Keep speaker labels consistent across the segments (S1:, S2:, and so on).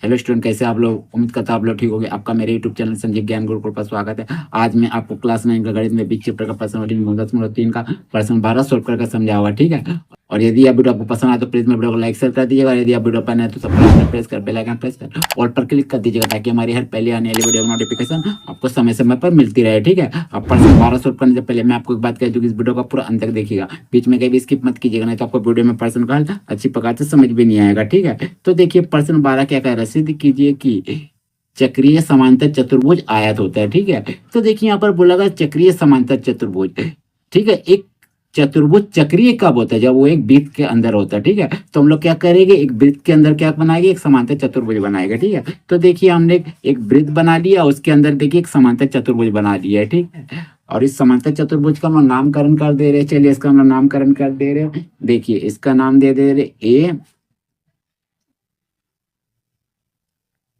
S1: Hello student, कैसे आप लोग? उम्मीद करता हूं आप लोग ठीक होंगे। आपका मेरे यूट्यूब चैनल संजीव ज्ञान गुरुकुल पर स्वागत है। आज मैं आपको क्लास 9 का गणित में बीच चैप्टर का प्रश्न नंबर 10.3 का प्रश्न 12 सॉल्व करके समझाऊंगा, ठीक है। और यदि आप वीडियो आपको पसंद आए तो प्लीज मेरे वीडियो को लाइक शेयर कर दीजिएगा। और यदि आप वीडियो पर नए हैं तो सब्सक्राइब प्रेस कर बेल आइकन प्रेस कर ऑल पर क्लिक कर दीजिएगा, ताकि हमारी हर पहले आने वाली वीडियो की नोटिफिकेशन आपको समय समय पर मिलती रहे, ठीक है। अब प्रश्न 12 सॉल्व करने से पहले मैं आपको एक बात कह दूं कि इस वीडियो का पूरा अंत तक देखिएगा, बीच में कहीं भी स्किप मत कीजिएगा, नहीं तो आपको वीडियो में प्रश्न का हल अच्छी प्रकार से समझ भी नहीं आएगा, ठीक है। तो देखिए प्रश्न 12 क्या कह रहा है, सिद्ध कीजिए कि चक्रीय समांतर चतुर्भुज आयत होता है, ठीक है। तो देखिए यहाँ पर बोला गया चक्रीय समांतर चतुर्भुज, ठीक है। एक चतुर्भुज चक्रीय कब होता है? जब वो एक वृत्त के अंदर होता है, ठीक है। तो हम लोग क्या करेंगे, एक वृत्त के अंदर क्या बनाएंगे, एक समांतर चतुर्भुज बनाएगा, ठीक है। तो देखिए हमने एक वृत्त बना लिया, उसके अंदर देखिए एक समांतर चतुर्भुज बना लिया है, ठीक है। और इस समांतर चतुर्भुज का हम लोग नामकरण कर दे रहे हैं। चलिए इसका हम लोग नामकरण कर दे रहे हैं। देखिए इसका नाम दे दे रहे ए,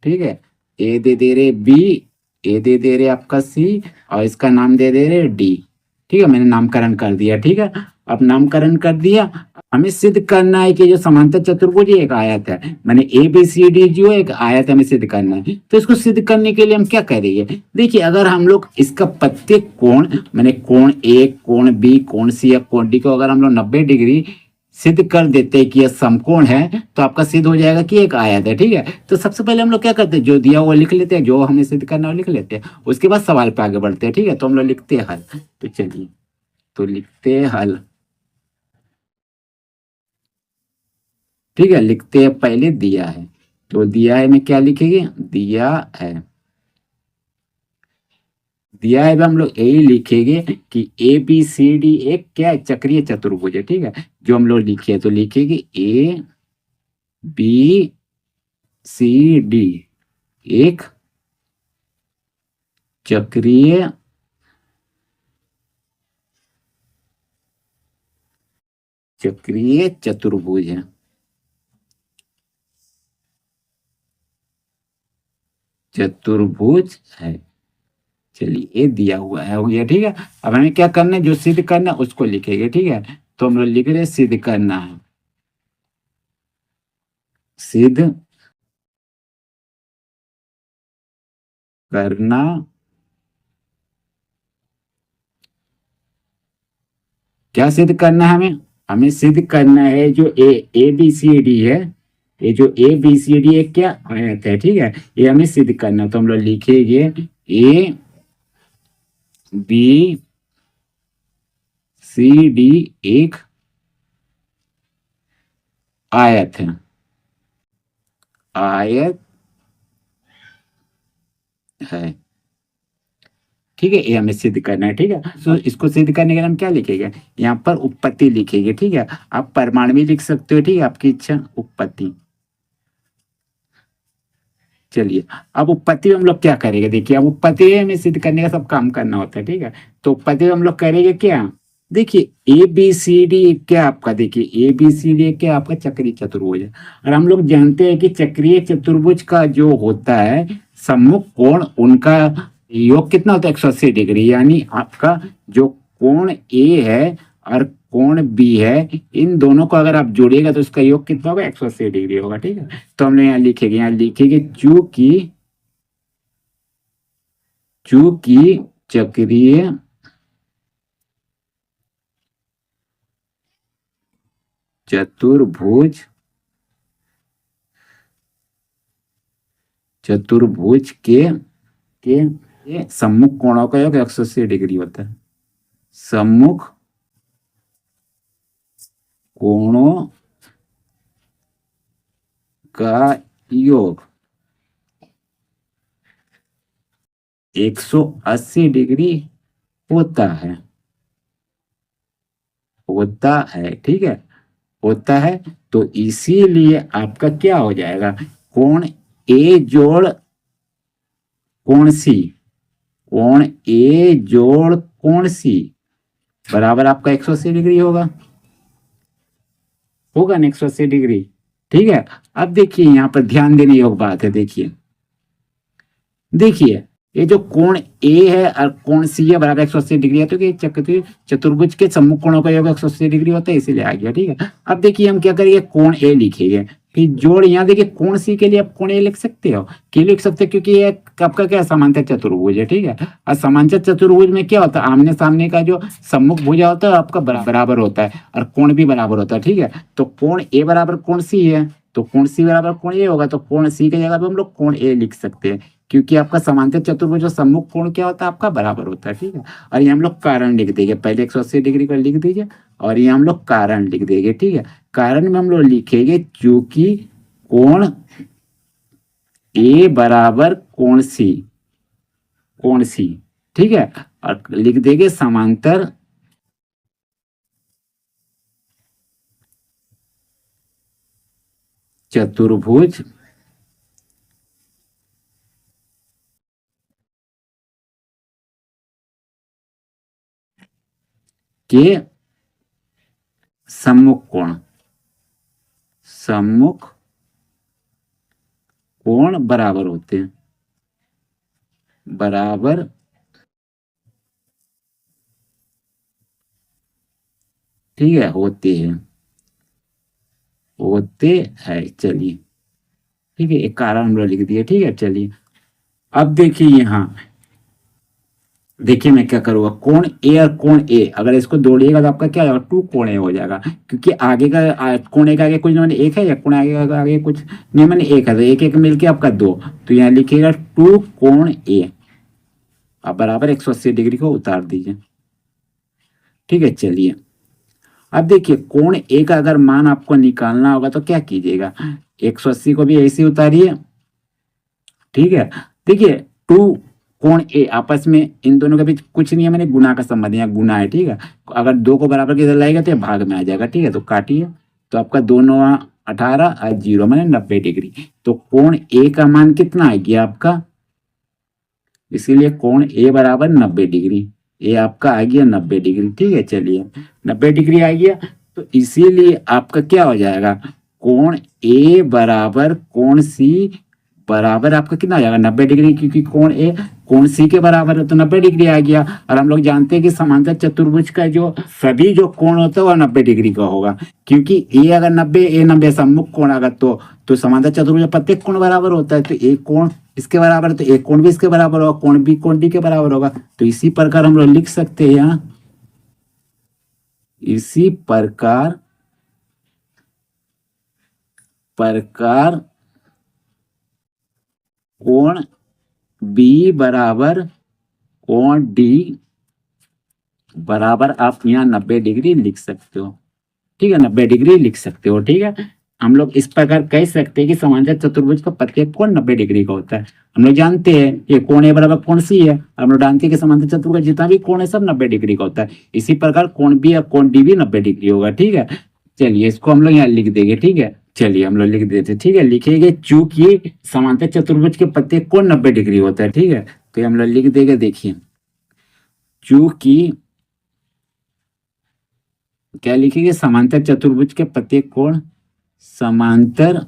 S1: ठीक है। ए दे दे रहे बी, ए दे दे रहे आपका सी, और इसका नाम दे दे रहे डी, ठीक है। मैंने नामकरण कर दिया, ठीक है। अब नामकरण कर दिया, हमें सिद्ध करना है कि जो समांतर चतुर्भुज एक आयत है, मैंने ए बी सी डी जो एक आयत है, हमें सिद्ध करना है। तो इसको सिद्ध करने के लिए हम क्या करेंगे, देखिए अगर हम लोग इसका प्रत्येक कोण, मैंने कोण ए, कोण बी, कोण सी या कोण डी को अगर हम लोग 90 डिग्री सिद्ध कर देते हैं कि यह समकोण है, तो आपका सिद्ध हो जाएगा कि एक आयत है, ठीक है। तो सबसे पहले हम लोग क्या करते हैं, जो दिया हुआ लिख लेते हैं, जो हमें सिद्ध करना है वो लिख लेते हैं, उसके बाद सवाल पे आगे बढ़ते हैं, ठीक है। तो हम लोग लिखते हैं हल। तो चलिए तो लिखते हैं हल, ठीक है। लिखते हैं पहले दिया है, तो दिया है में क्या लिखेंगे, दिया है, दिया है हम लोग यही लिखेंगे कि ए बी सी डी एक क्या है, चक्रीय चतुर्भुज है, ठीक है। जो हम लोग लिखे तो लिखेंगे ए बी सी डी एक चक्रीय चक्रीय चतुर्भुज है, चतुर्भुज है। चलिए ये दिया हुआ है, हो गया, ठीक है। अब हमें क्या करना है, जो सिद्ध करना है उसको लिखेंगे, ठीक है। तो हम लोग लिख रहे हैं सिद्ध करना है, सिद्ध करना, क्या सिद्ध करना है हमें, हमें सिद्ध करना है जो ए बी सी डी है, ये जो ए बी सी डी एक क्या आयत है, ठीक है। ये हमें सिद्ध करना है। तो हम लोग लिखेंगे ए बी सी डी एक आयत है, आयत है, ठीक है। ये हमें सिद्ध करना है, ठीक है। तो इसको सिद्ध करने के लिए हम क्या लिखेंगे, यहाँ पर उत्पत्ति लिखेंगे, ठीक है। आप परिमाण भी लिख सकते हो, ठीक है, आपकी इच्छा। उत्पत्ति, चलिए अब उत्पत्ति में हम लोग क्या करेंगे, देखिए अब उत्पत्ति में सिद्ध करने का सब काम करना होता है, ठीक है। तो उत्पत्ति में हम लोग करेंगे क्या, देखिए ए बी सी डी क्या आपका, देखिए ए बी सी डी क्या आपका चक्रीय चतुर्भुज है। और हम लोग जानते हैं कि चक्रीय चतुर्भुज का जो होता है सम्मुख कोण, उनका योग कितना होता है, 180 डिग्री। यानी आपका जो कोण ए है और कोण बी है, इन दोनों को अगर आप जोड़िएगा तो इसका योग कितना होगा, 180 डिग्री होगा, ठीक है। तो हमने यहाँ लिखेंगे चूंकि चूंकि चक्रीय चतुर्भुज चतुर्भुज के सम्मुख कोणों का योग 180 डिग्री होता है, सम्मुख कोणों का योग 180 डिग्री होता है, होता है, ठीक है, होता है। तो इसीलिए आपका क्या हो जाएगा, कोण ए जोड़ कोण सी, कोण ए जोड़ कोण सी बराबर आपका 180 डिग्री होगा, होगा ना 180 डिग्री, ठीक है। अब देखिए यहाँ पर ध्यान देने योग्य बात है, देखिए देखिए ये जो कोण ए है और कोण सी है बराबर 180 डिग्री है, तो कि चतुर्भुज के सम्मुख कोणों का योग 180 डिग्री होता है, इसीलिए आ गया, ठीक है। अब देखिए हम क्या करेंगे, कोण ए लिखेंगे, फिर जोड़, यहाँ देखिए कोण सी के लिए आप कोण ए लिख सकते हो, क्यों लिख सकते हो, क्योंकि ये आपका क्या समांतर चतुर्भुज है, ठीक है। और समांतर चतुर्भुज में क्या होता है, आमने सामने का जो सम्मुख भुजा होता है आपका बराबर होता है और कोण भी बराबर होता है, ठीक है। तो कोण ए बराबर कोण सी है, तो कोण सी बराबर कोण ए होगा, तो कोण सी की जगह पे हम लोग कोण ए लिख सकते हैं, क्योंकि आपका समांतर चतुर्भुज जो सम्मुख कोण क्या होता है आपका बराबर होता है, ठीक है। और ये हम लोग कारण लिख देंगे, पहले 180 डिग्री का लिख दीजिए और ये हम लोग कारण लिख देंगे, ठीक है। कारण में हम लोग लिखेंगे क्योंकि कोण ए बराबर कोण सी, कोण सी, ठीक है। और लिख देंगे समांतर चतुर्भुज के सम्मुख कोण, सम्मुख कोण बराबर होते हैं, बराबर ठीक है होते हैं, होते हैं, चलिए ठीक है, एक कारण हम लोग लिख दिए, ठीक है। चलिए अब देखिए यहाँ, देखिए मैं क्या करूंगा, कोण ए और कोण ए अगर इसको जोड़िएगा तो आपका क्या होगा, टू कोण ए हो जाएगा, क्योंकि आगे का कोण ए का आगे कुछ नहीं एक है, या कोण आगे का आगे कुछ नहीं मैंने एक है, तो एक एक मिलके आपका दो, तो यहाँ लिखिएगा टू कोण ए, अब बराबर 180 डिग्री को उतार दीजिए, ठीक है। चलिए अब देखिए कोण ए का अगर मान आपको निकालना होगा तो क्या कीजिएगा, 180 को भी ऐसे उतारिए, ठीक है। देखिए टू कोण ए आपस में इन दोनों के बीच कुछ नहीं है, मैंने गुना का संबंध है, गुना है, ठीक है। अगर दो को बराबर किधर लाएगा तो ये भाग में आ जाएगा, ठीक है। तो काटिए, तो आपका दोनों 18 और 0 मैंने 90 डिग्री, तो कोण ए का मान कितना आ गया आपका, इसीलिए कोण ए बराबर 90 डिग्री, ये आपका आ गया 90 डिग्री, ठीक है। चलिए 90 डिग्री आ गया, तो इसीलिए आपका क्या हो जाएगा, कोण ए बराबर कोण सी बराबर आपका कितना आ जाएगा 90 डिग्री, क्योंकि कोण ए कोण सी के बराबर है तो 90 डिग्री आ गया। और हम लोग जानते हैं कि समांतर चतुर्भुज का जो सभी जो कोण होता है वह 90 डिग्री का होगा, क्योंकि ए अगर 90 ए 90 सम्मुख कोण अगर तो समांतर चतुर्भुज प्रत्येक कोण बराबर होता है, तो एक कोण इसके बराबर, तो एक कोण भी इसके बराबर होगा, कोण भी कोण डी के बराबर होगा, तो इसी प्रकार हम लोग लिख सकते हैं यहाँ, इसी प्रकार कोण बी बराबर कोण डी बराबर आप यहाँ 90 डिग्री लिख सकते हो, ठीक है, 90 डिग्री लिख सकते हो, ठीक है। हम लोग इस प्रकार कह सकते हैं कि समांतर चतुर्भुज का प्रत्येक कोण 90 डिग्री का होता है। हम लोग जानते हैं ये कोण ए बराबर कोण सी है, हम लोग जानते हैं कि समांतर चतुर्भुज जितना भी कोण है सब 90 डिग्री का होता है, इसी प्रकार कोण बी या कोण डी भी 90 डिग्री होगा, ठीक है। चलिए इसको हम लोग यहाँ लिख देंगे, ठीक है। चलिए हम लोग लिख देते, ठीक है, लिखेंगे चूंकि समांतर चतुर्भुज के प्रत्येक कोण 90 डिग्री होता है, ठीक है, तो हम लोग लिख देंगे, देखिए चूंकि क्या लिखेंगे, समांतर चतुर्भुज के प्रत्येक कोण, समांतर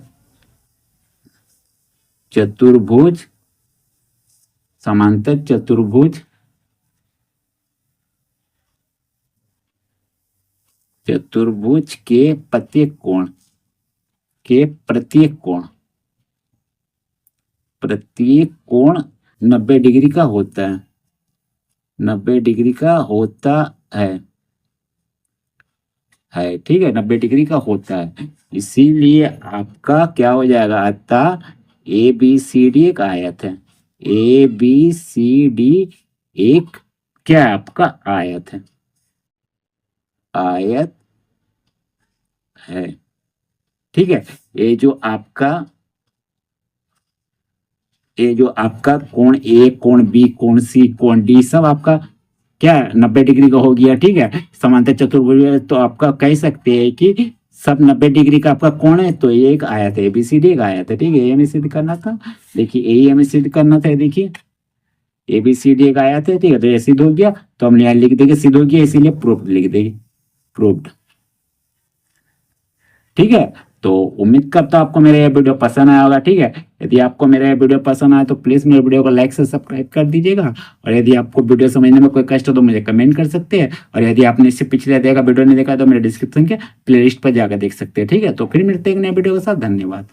S1: चतुर्भुज, समांतर चतुर्भुज चतुर्भुज के प्रत्येक कोण, के प्रत्येक कोण 90 डिग्री का होता है, 90 डिग्री का होता है, ठीक है, 90 डिग्री का होता है, इसीलिए आपका क्या हो जाएगा, अतः ए बी सी डी एक आयत है, ए बी सी डी एक क्या है आपका आयत है, आयत है, ठीक है। ये जो आपका कोण ए कोण बी कोण सी कोण डी सब आपका क्या 90 डिग्री का हो गया, ठीक है। समांतर चतुर्भुज तो आपका कह सकते हैं कि सब 90 डिग्री का आपका कोण है, तो ये एक आयत है, एबीसीडी एक आयत है, ठीक है। ये हमें सिद्ध करना था, देखिए यही हमें सिद्ध करना था, देखिए एबीसीडी एक आयत है, ठीक है, तो ये सिद्ध हो गया, तो हम यहाँ लिख देंगे सिद्ध हो गया, इसीलिए प्रूफ लिख देंगे, प्रूव्ड, ठीक है। तो उम्मीद करता हूं आपको मेरा यह वीडियो पसंद आया होगा, ठीक है। यदि आपको मेरा वीडियो पसंद आए तो प्लीज़ मेरे वीडियो को लाइक से सब्सक्राइब कर दीजिएगा। और यदि आपको वीडियो समझने में कोई कष्ट हो तो मुझे कमेंट कर सकते हैं। और यदि आपने इससे पिछले वीडियो नहीं देखा तो मेरे डिस्क्रिप्शन के प्लेलिस्ट पर जाकर देख सकते हैं। ठीक है, तो फिर मिलते हैं एक नए वीडियो के साथ। धन्यवाद।